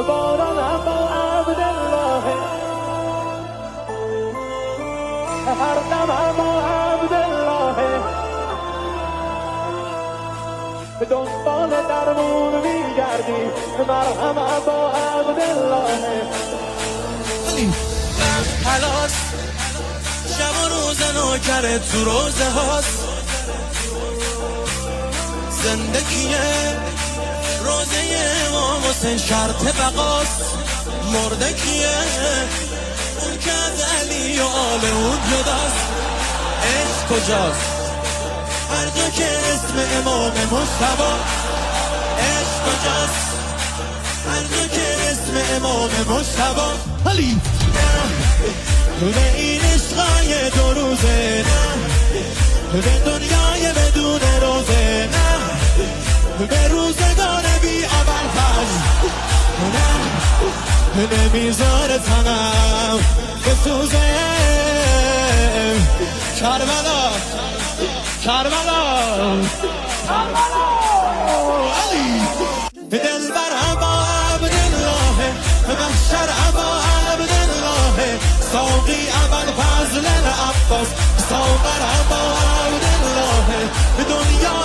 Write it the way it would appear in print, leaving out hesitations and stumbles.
بارانم با عبدالله، هر دمم با عبدالله، به دنبال درمون میگردی، مرهم با عبدالله. خلاص شب و روز نوکر تو روزه هاست، زندگیه روزه امام حسین شرط بقاست، مرده کیه اون که از علی و آل اون جداست. عشق کجاست هر جا که اسم امام مصطفی، عشق کجاست هر جا که اسم امام مصطفی. حالی به این عشقای دو روزه، نه به دنیای بدون روزه، نه به روزگار بی ابرفز، نه نمیذاره تنم بسوزه. کربلا کربلا علی دلبر ابا عبدالله، محشر ابا عبدالله، ساقی ابوالفضل العباس، ساغر ابا عبدالله، دنیا